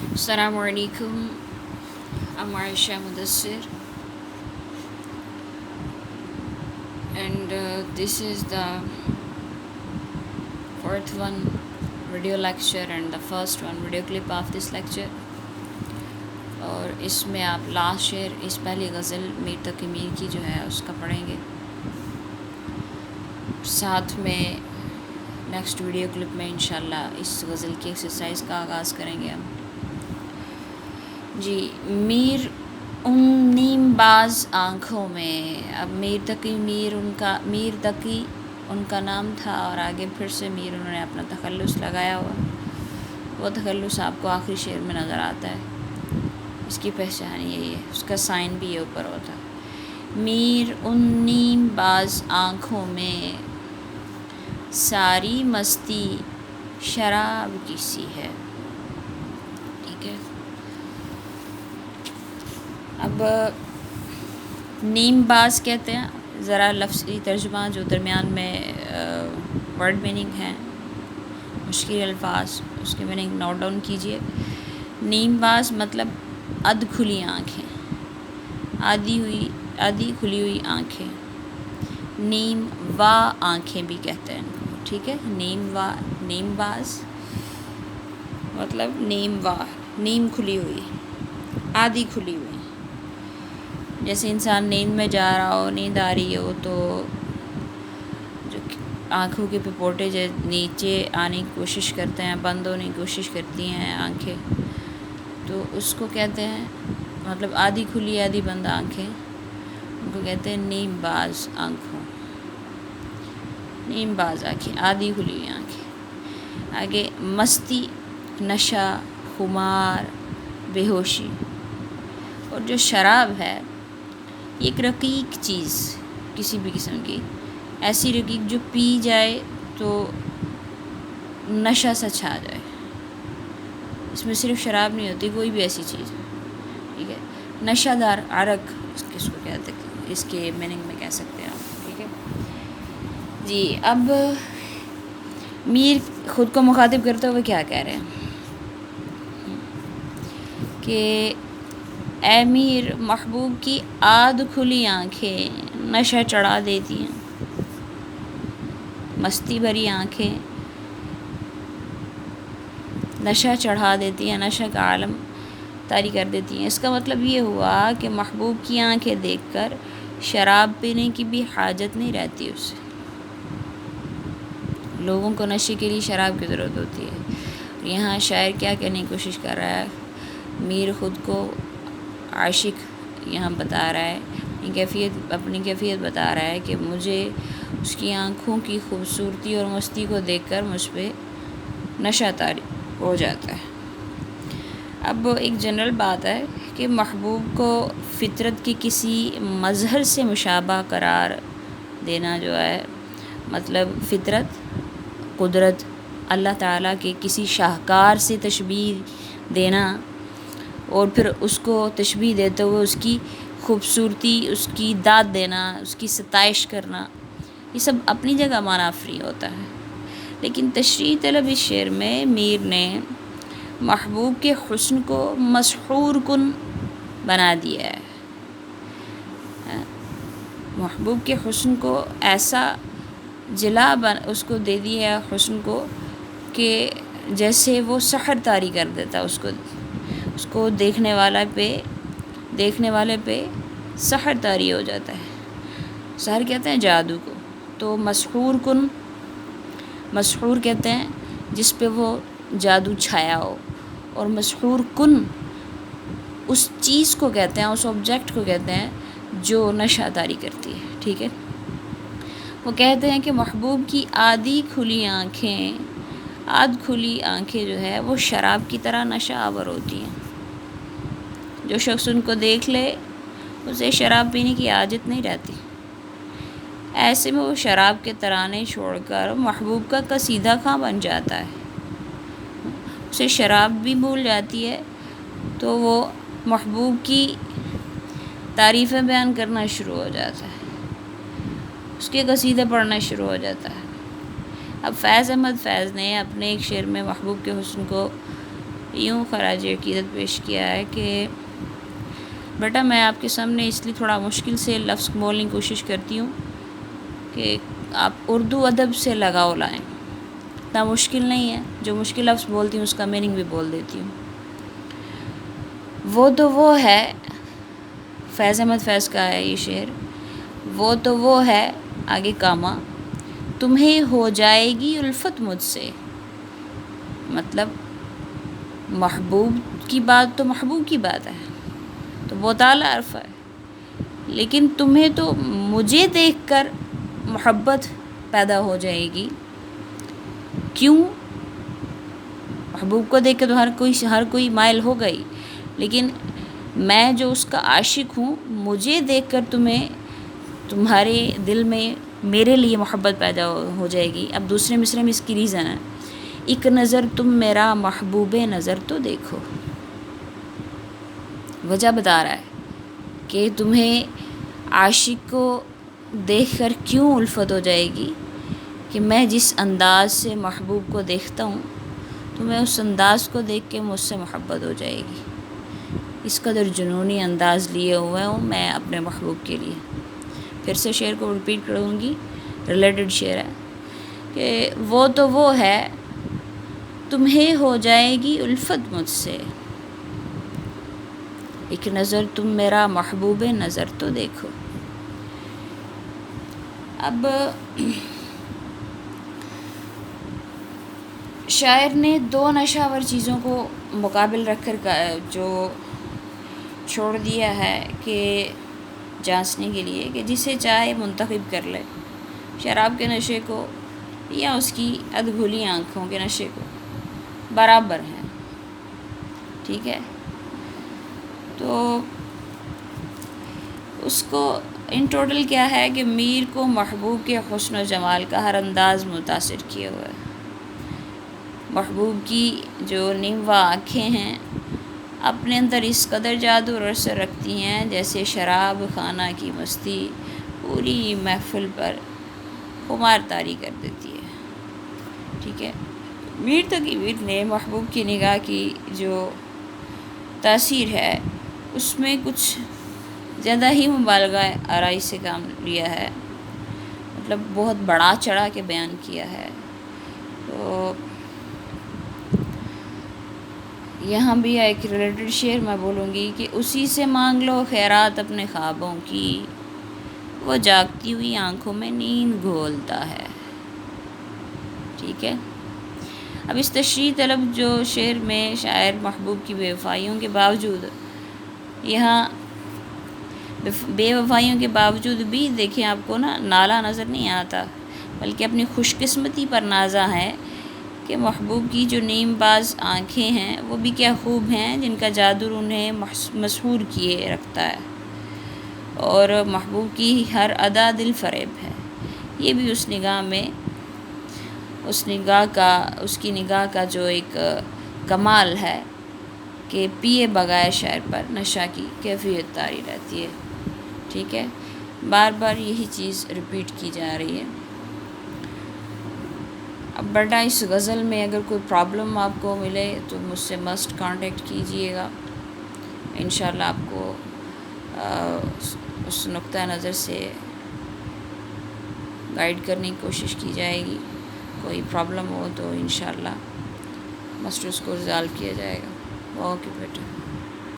السلام علیکم. I'm Aisha Mudassir, and this is the fourth one video lecture and the first one video clip of this lecture. اور اس میں آپ last شعر اس پہلی غزل میر تقی میر کی جو ہے اس کا پڑھیں گے. ساتھ میں نیکسٹ ویڈیو کلپ میں انشاءاللہ اس غزل کی ایکسرسائز کا آغاز کریں گے ہم. جی. میر ان نیم باز آنکھوں میں. اب میر تقی ان کا نام تھا اور آگے پھر سے میر انہوں نے اپنا تخلص لگایا ہوا. وہ تخلص آپ کو آخری شعر میں نظر آتا ہے. اس کی پہچان یہی ہے, اس کا سائن بھی یہ اوپر ہوتا ہے. میر ان نیم باز آنکھوں میں ساری مستی شراب کی سی ہے. ٹھیک ہے. اب نیم باز کہتے ہیں, ذرا لفظی ترجمہ جو درمیان میں ورڈ میننگ ہیں, مشکل الفاظ, اس کی میننگ نوٹ ڈاؤن کیجئے. نیم باز مطلب ادھ کھلی آنکھیں, آدھی کھلی ہوئی آنکھیں. نیم وا آنکھیں بھی کہتے ہیں. ٹھیک ہے. نیم باز مطلب نیم وا, نیم کھلی ہوئی, آدھی کھلی ہوئی. جیسے انسان نیند میں جا رہا ہو, نیند آ رہی ہو, تو جو آنکھوں کے پپوٹے نیچے آنے کی کوشش کرتے ہیں, بند ہونے کی کوشش کرتی ہیں آنکھیں, تو اس کو کہتے ہیں, مطلب آدھی کھلی آدھی بند آنکھیں, ان کو کہتے ہیں نیم باز آنکھوں. نیم باز آنکھیں, آدھی کھلی ہوئی آنکھیں. آگے مستی, نشہ, خمار, بے ہوشی. اور جو شراب ہے یہ ایک رقیق چیز, کسی بھی قسم کی ایسی رقیق جو پی جائے تو نشہ سا چھا جائے. اس میں صرف شراب نہیں ہوتی, کوئی بھی ایسی چیز. ٹھیک ہے. نشہ دار عرق کس کو کہتے ہیں, اس کے میننگ میں کہہ سکتے ہیں آپ. ٹھیک ہے جی. اب میر خود کو مخاطب کرتے ہوئے کیا کہہ رہے ہیں کہ اے میر محبوب کی آدھ کھلی آنکھیں نشہ چڑھا دیتی ہیں, مستی بھری آنکھیں نشہ چڑھا دیتی ہیں, نشہ کا عالم طاری کر دیتی ہیں. اس کا مطلب یہ ہوا کہ محبوب کی آنکھیں دیکھ کر شراب پینے کی بھی حاجت نہیں رہتی اسے. لوگوں کو نشے کے لیے شراب کی ضرورت ہوتی ہے. یہاں شاعر کیا کہنے کی کوشش کر رہا ہے, میر خود کو عاشق یہاں بتا رہا ہے, اپنی کیفیت بتا رہا ہے کہ مجھے اس کی آنکھوں کی خوبصورتی اور مستی کو دیکھ کر مجھ پہ نشہ طاری ہو جاتا ہے. اب ایک جنرل بات ہے کہ محبوب کو فطرت کے کسی مظہر سے مشابہ قرار دینا جو ہے, مطلب فطرت, قدرت, اللہ تعالیٰ کے کسی شاہکار سے تشبیہ دینا اور پھر اس کو تشبیہ دیتے ہوئے اس کی خوبصورتی, اس کی داد دینا, اس کی ستائش کرنا, یہ سب اپنی جگہ معنی افری ہوتا ہے. لیکن تشریح طلب اس شعر میں میر نے محبوب کے حسن کو مسحور کن بنا دیا ہے. محبوب کے حسن کو ایسا اس کو دے دیا ہے حسن کو کہ جیسے وہ سحر طاری کر دیتا, اس کو دیکھنے والے پہ سحر طاری ہو جاتا ہے. سحر کہتے ہیں جادو کو, تو مسحور کہتے ہیں جس پہ وہ جادو چھایا ہو, اور مسحور کن اس چیز کو کہتے ہیں, اس آبجیکٹ کو کہتے ہیں جو نشہ طاری کرتی ہے. ٹھیک ہے. وہ کہتے ہیں کہ محبوب کی آدھ کھلی آنکھیں جو ہے وہ شراب کی طرح نشہ آور ہوتی ہیں. جو شخص ان کو دیکھ لے اسے شراب پینے کی حاجت نہیں رہتی. ایسے میں وہ شراب کے ترانے چھوڑ کر محبوب کا قصیدہ خواں بن جاتا ہے. اسے شراب بھی بھول جاتی ہے تو وہ محبوب کی تعریفیں بیان کرنا شروع ہو جاتا ہے, اس کے قصیدے پڑھنا شروع ہو جاتا ہے. اب فیض احمد فیض نے اپنے ایک شعر میں محبوب کے حسن کو یوں خراج عقیدت پیش کیا ہے کہ بیٹا میں آپ کے سامنے اس لیے تھوڑا مشکل سے لفظ بولنے کی کوشش کرتی ہوں کہ آپ اردو ادب سے لگاؤ لائیں. اتنا مشکل نہیں ہے، جو مشکل لفظ بولتی ہوں اس کا میننگ بھی بول دیتی ہوں. وہ تو وہ ہے، فیض احمد فیض کا ہے یہ شعر. وہ تو وہ ہے آگے کاما، تمہیں ہو جائے گی الفت مجھ سے. مطلب محبوب کی بات تو محبوب کی بات ہے، تو بہت اعلیٰ عرف ہے، لیکن تمہیں تو مجھے دیکھ کر محبت پیدا ہو جائے گی. کیوں؟ محبوب کو دیکھ کے تو ہر کوئی مائل ہو گئی، لیکن میں جو اس کا عاشق ہوں، مجھے دیکھ کر تمہارے دل میں میرے لیے محبت پیدا ہو جائے گی. اب دوسرے مصرعے میں اس کی ریزن ہے، ایک نظر تم میرا محبوب نظر تو دیکھو. وجہ بتا رہا ہے کہ تمہیں عاشق کو دیکھ کر کیوں الفت ہو جائے گی کہ میں جس انداز سے محبوب کو دیکھتا ہوں، تمہیں اس انداز کو دیکھ کے مجھ سے محبت ہو جائے گی. اس قدر جنونی انداز لیے ہوئے ہوں میں اپنے محبوب کے لیے. پھر سے شعر کو ریپیٹ کروں گی، ریلیٹڈ شعر ہے کہ وہ تو وہ ہے، تمہیں ہو جائے گی الفت مجھ سے. ایک نظر تم میرا محبوب نظر تو دیکھو. اب شاعر نے دو نشاور چیزوں کو مقابل رکھ کر جو چھوڑ دیا ہے کہ جانچنے کے لیے کہ جسے چاہے منتخب کر لے، شراب کے نشے کو یا اس کی ادھگلی آنکھوں کے نشے کو، برابر ہیں. ٹھیک ہے، تو اس کو ان ٹوٹل کیا ہے کہ میر کو محبوب کے حسن و جمال کا ہر انداز متاثر کیے ہوئے. محبوب کی جو نیموا آنکھیں ہیں اپنے اندر اس قدر جادو اور اثر رکھتی ہیں جیسے شراب خانہ کی مستی پوری محفل پر خمار طاری کر دیتی ہے. ٹھیک ہے، میر تقی میر نے محبوب کی نگاہ کی جو تاثیر ہے اس میں کچھ زیادہ ہی مبالغہ آرائی سے کام لیا ہے، مطلب بہت بڑا چڑھا کے بیان کیا ہے. تو یہاں بھی ایک ریلیٹڈ شعر میں بولوں گی کہ اسی سے مانگ لو خیرات اپنے خوابوں کی، وہ جاگتی ہوئی آنکھوں میں نیند گھولتا ہے. ٹھیک ہے، اب اس تشریح طلب جو شعر میں شاعر محبوب کی بے وفائیوں کے باوجود، یہاں بے وفائیوں کے باوجود بھی دیکھیں آپ کو نالہ نظر نہیں آتا، بلکہ اپنی خوش قسمتی پر نازا ہے کہ محبوب کی جو نیم باز آنکھیں ہیں وہ بھی کیا خوب ہیں، جن کا جادو انہیں مسحور کیے رکھتا ہے، اور محبوب کی ہر ادا دل فریب ہے. یہ بھی اس کی نگاہ کا جو ایک کمال ہے کہ پیے بغیر شاعر پر نشہ کی کیفیت طاری رہتی ہے. ٹھیک ہے، بار بار یہی چیز ریپیٹ کی جا رہی ہے. اب بیٹا اس غزل میں اگر کوئی پرابلم آپ کو ملے تو مجھ سے مسٹ کانٹیکٹ کیجئے گا. انشاءاللہ آپ کو اس نقطہ نظر سے گائیڈ کرنے کی کوشش کی جائے گی. کوئی پرابلم ہو تو انشاءاللہ مسٹ اس کو ریزالو کیا جائے گا. اوکے بیٹا.